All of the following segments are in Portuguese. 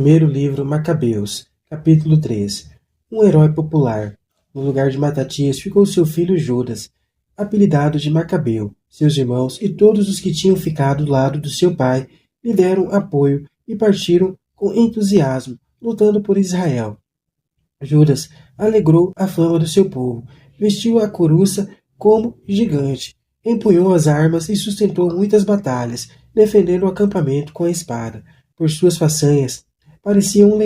Primeiro livro Macabeus, capítulo 3. Um herói popular. No lugar de Matatias ficou seu filho Judas, apelidado de Macabeu. Seus irmãos e todos os que tinham ficado do lado do seu pai lhe deram apoio e partiram com entusiasmo, lutando por Israel. Judas alegrou a fama do seu povo, vestiu a couraça como gigante, empunhou as armas e sustentou muitas batalhas, defendendo o acampamento com a espada. Por suas façanhas, parecia um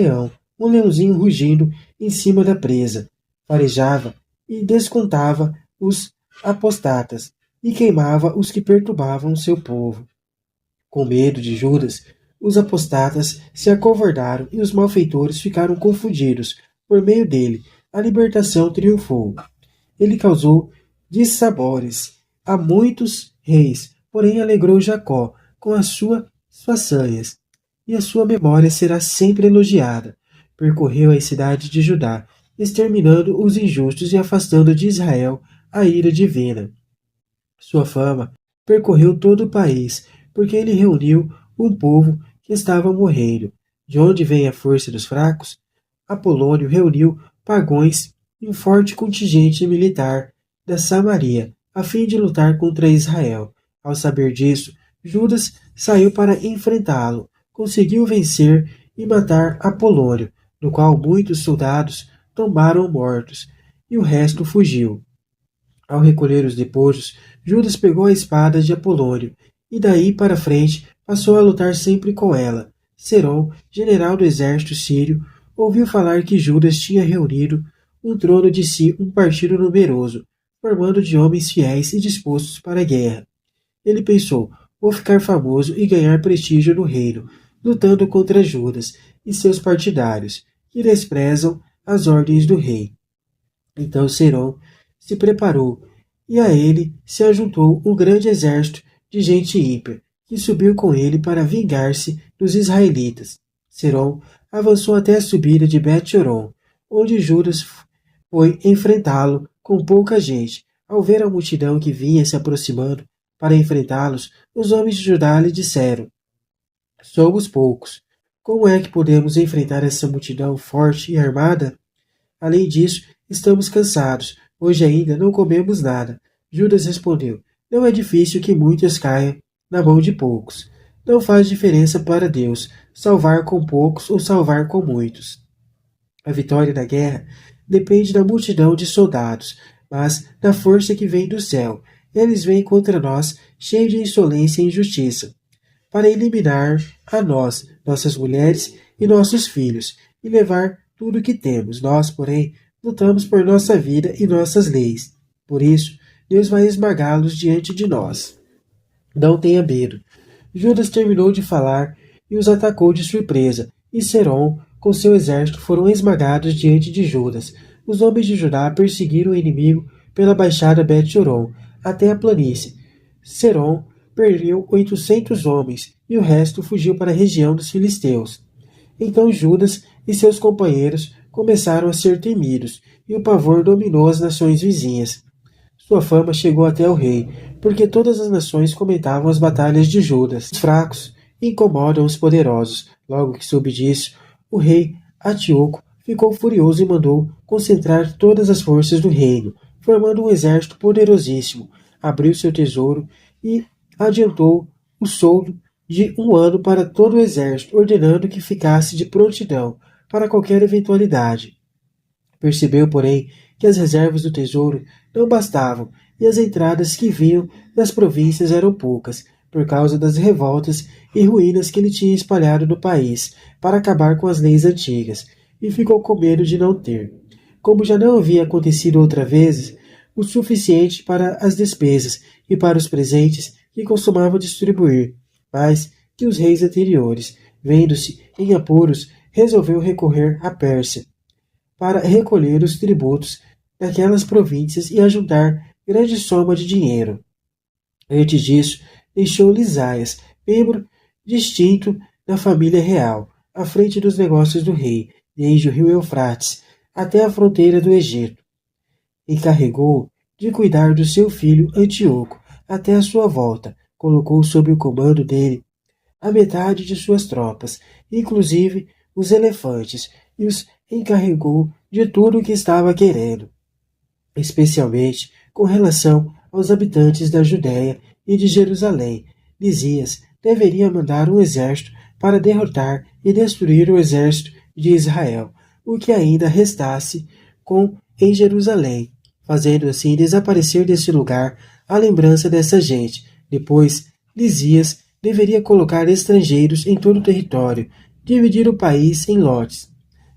leãozinho rugindo em cima da presa. Farejava e descontava os apostatas e queimava os que perturbavam seu povo. Com medo de Judas, os apostatas se acovardaram e os malfeitores ficaram confundidos. Por meio dele, a libertação triunfou. Ele causou dissabores a muitos reis, porém alegrou Jacó com as suas façanhas, e a sua memória será sempre elogiada. Percorreu as cidades de Judá, exterminando os injustos e afastando de Israel a ira divina. Sua fama percorreu todo o país, porque ele reuniu um povo que estava morrendo. De onde vem a força dos fracos? Apolônio reuniu pagões e um forte contingente militar da Samaria, a fim de lutar contra Israel. Ao saber disso, Judas saiu para enfrentá-lo, conseguiu vencer e matar Apolônio, no qual muitos soldados tombaram mortos, e o resto fugiu. Ao recolher os despojos, Judas pegou a espada de Apolônio, e daí para frente passou a lutar sempre com ela. Serom, general do exército sírio, ouviu falar que Judas tinha reunido em torno de si um partido numeroso, formando de homens fiéis e dispostos para a guerra. Ele pensou, vou ficar famoso e ganhar prestígio no reino, lutando contra Judas e seus partidários, que desprezam as ordens do rei. Então Serom se preparou, e a ele se ajuntou um grande exército de gente ímpia, que subiu com ele para vingar-se dos israelitas. Serom avançou até a subida de Bet-Horon, onde Judas foi enfrentá-lo com pouca gente. Ao ver a multidão que vinha se aproximando para enfrentá-los, os homens de Judá lhe disseram: somos poucos. Como é que podemos enfrentar essa multidão forte e armada? Além disso, estamos cansados. Hoje ainda não comemos nada. Judas respondeu: não é difícil que muitos caiam na mão de poucos. Não faz diferença para Deus salvar com poucos ou salvar com muitos. A vitória na guerra depende da multidão de soldados, mas da força que vem do céu. Eles vêm contra nós cheios de insolência e injustiça, para eliminar a nós, nossas mulheres e nossos filhos, e levar tudo o que temos. Nós, porém, lutamos por nossa vida e nossas leis. Por isso, Deus vai esmagá-los diante de nós. Não tenha medo. Judas terminou de falar e os atacou de surpresa, e Serom, com seu exército, foram esmagados diante de Judas. Os homens de Judá perseguiram o inimigo pela baixada Bet-Horon até a planície. Serom perdeu 800 homens, e o resto fugiu para a região dos filisteus. Então Judas e seus companheiros começaram a ser temidos, e o pavor dominou as nações vizinhas. Sua fama chegou até o rei, porque todas as nações comentavam as batalhas de Judas. Os fracos incomodam os poderosos. Logo que soube disso, o rei Antíoco ficou furioso e mandou concentrar todas as forças do reino, formando um exército poderosíssimo. Abriu seu tesouro e adiantou o soldo de 1 ano para todo o exército, ordenando que ficasse de prontidão para qualquer eventualidade. Percebeu, porém, que as reservas do tesouro não bastavam e as entradas que vinham das províncias eram poucas, por causa das revoltas e ruínas que ele tinha espalhado no país para acabar com as leis antigas, e ficou com medo de não ter, como já não havia acontecido outra vez, o suficiente para as despesas e para os presentes que costumava distribuir, mas que os reis anteriores, vendo-se em apuros, resolveu recorrer à Pérsia para recolher os tributos daquelas províncias e ajuntar grande soma de dinheiro. Antes disso, deixou Lisaias, membro distinto da família real, à frente dos negócios do rei, desde o rio Eufrates até a fronteira do Egito. Encarregou de cuidar do seu filho Antíoco até a sua volta. Colocou sob o comando dele a metade de suas tropas, inclusive os elefantes e os encarregou de tudo o que estava querendo, especialmente com relação aos habitantes da Judéia e de Jerusalém. Lisias deveria mandar um exército para derrotar e destruir o exército de Israel, o que ainda restasse em Jerusalém, fazendo assim desaparecer desse lugar a lembrança dessa gente. Depois, Lisias deveria colocar estrangeiros em todo o território, dividir o país em lotes,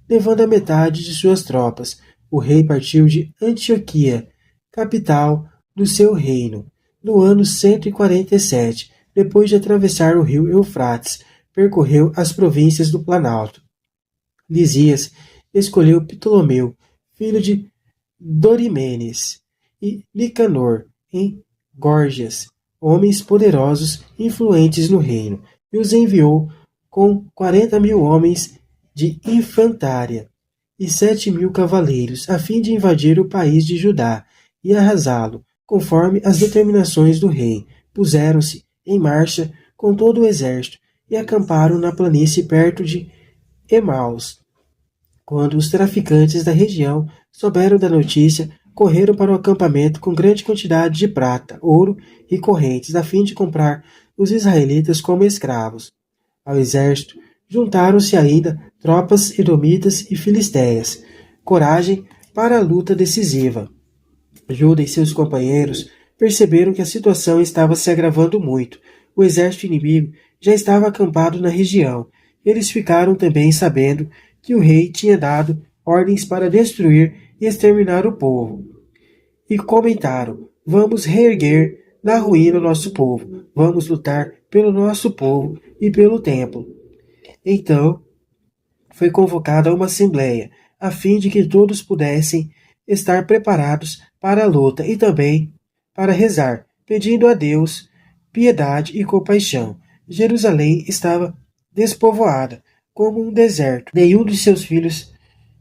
levando a metade de suas tropas. O rei partiu de Antioquia, capital do seu reino, no ano 147, depois de atravessar o rio Eufrates, percorreu as províncias do Planalto. Lisias escolheu Ptolomeu, filho de Dorimenes, e Nicanor, em Górgias, homens poderosos e influentes no reino, e os enviou com 40.000 homens de infantária e 7.000 cavaleiros, a fim de invadir o país de Judá e arrasá-lo, conforme as determinações do rei. Puseram-se em marcha com todo o exército e acamparam na planície perto de Emaus. Quando os traficantes da região souberam da notícia, correram para o acampamento com grande quantidade de prata, ouro e correntes, a fim de comprar os israelitas como escravos. Ao exército juntaram-se ainda tropas edomitas e filisteias. Coragem para a luta decisiva. Judá e seus companheiros perceberam que a situação estava se agravando muito. O exército inimigo já estava acampado na região. Eles ficaram também sabendo que o rei tinha dado ordens para destruir e exterminar o povo. E comentaram: vamos reerguer na ruína o nosso povo, vamos lutar pelo nosso povo e pelo templo. Então foi convocada uma assembleia, a fim de que todos pudessem estar preparados para a luta e também para rezar, pedindo a Deus piedade e compaixão. Jerusalém estava despovoada, como um deserto. Nenhum de seus filhos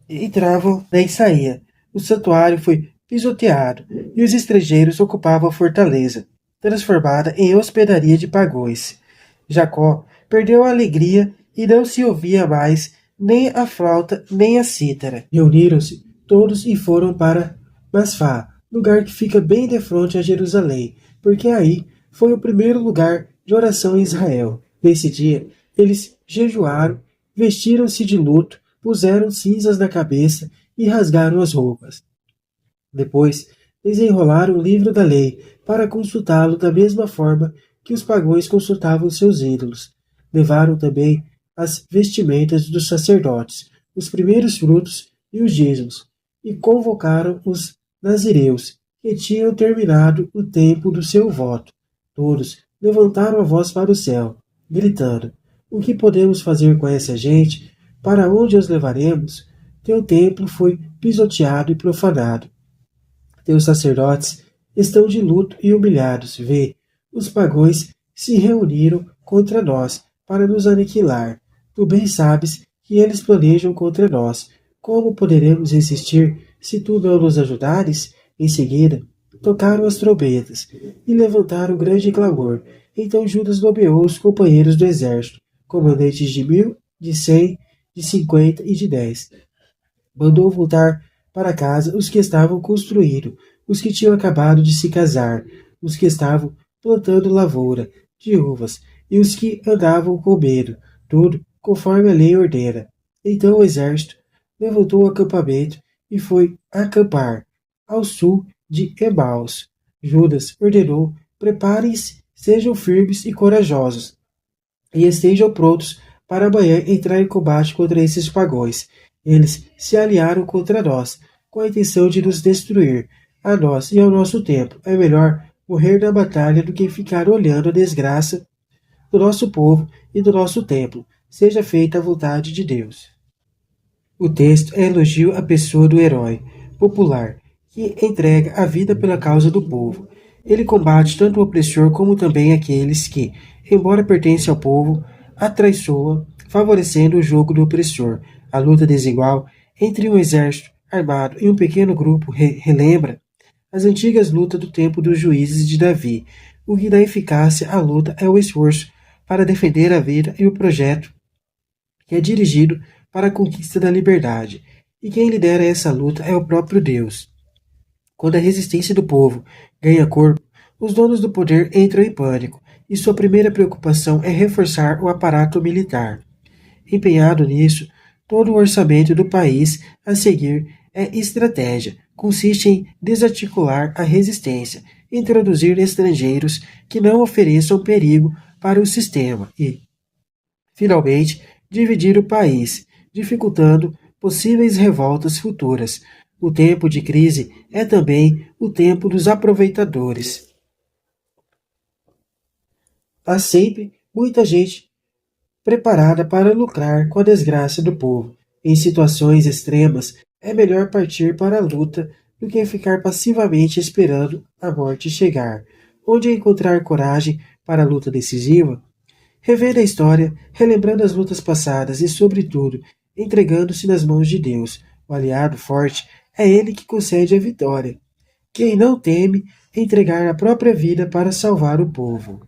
entrava nem saía. O santuário foi pisoteado e os estrangeiros ocupavam a fortaleza, transformada em hospedaria de pagões. Jacó perdeu a alegria e não se ouvia mais nem a flauta nem a cítara. Reuniram-se todos e foram para Masfá, lugar que fica bem defronte a Jerusalém, porque aí foi o primeiro lugar de oração em Israel. Nesse dia, eles jejuaram, vestiram-se de luto, puseram cinzas na cabeça e rasgaram as roupas. Depois, desenrolaram o livro da lei para consultá-lo da mesma forma que os pagãos consultavam seus ídolos. Levaram também as vestimentas dos sacerdotes, os primeiros frutos e os dízimos, e convocaram os nazireus, que tinham terminado o tempo do seu voto. Todos levantaram a voz para o céu, gritando: o que podemos fazer com essa gente? Para onde os levaremos? Teu templo foi pisoteado e profanado. Teus sacerdotes estão de luto e humilhados. Vê, os pagãos se reuniram contra nós para nos aniquilar. Tu bem sabes que eles planejam contra nós. Como poderemos resistir se tu não nos ajudares? Em seguida, tocaram as trombetas e levantaram grande clamor. Então Judas nomeou os companheiros do exército, comandantes de 1.000, de 100, de 50 e de 10. Mandou voltar para casa os que estavam construindo, os que tinham acabado de se casar, os que estavam plantando lavoura de uvas e os que andavam com medo, tudo conforme a lei ordena. Então o exército levantou o acampamento e foi acampar ao sul de Emaus. Judas ordenou: preparem-se, sejam firmes e corajosos, e estejam prontos para amanhã entrar em combate contra esses pagãos. Eles se aliaram contra nós, com a intenção de nos destruir, a nós e ao nosso templo. É melhor morrer na batalha do que ficar olhando a desgraça do nosso povo e do nosso templo. Seja feita a vontade de Deus. O texto é elogio à pessoa do herói popular, que entrega a vida pela causa do povo. Ele combate tanto o opressor como também aqueles que, embora pertencem ao povo, atraiçoam, favorecendo o jogo do opressor. A luta desigual entre um exército armado e um pequeno grupo relembra as antigas lutas do tempo dos juízes de Davi. O que dá eficácia à luta é o esforço para defender a vida e o projeto que é dirigido para a conquista da liberdade, e quem lidera essa luta é o próprio Deus. Quando a resistência do povo ganha corpo, os donos do poder entram em pânico, e sua primeira preocupação é reforçar o aparato militar. Empenhado nisso, todo o orçamento do país a seguir é estratégia, consiste em desarticular a resistência, introduzir estrangeiros que não ofereçam perigo para o sistema e, finalmente, dividir o país, dificultando possíveis revoltas futuras. O tempo de crise é também o tempo dos aproveitadores. Há sempre muita gente preparada para lucrar com a desgraça do povo. Em situações extremas, é melhor partir para a luta do que ficar passivamente esperando a morte chegar. Onde encontrar coragem para a luta decisiva? Revendo a história, relembrando as lutas passadas e, sobretudo, entregando-se nas mãos de Deus. O aliado forte é ele que concede a vitória. Quem não teme entregar a própria vida para salvar o povo.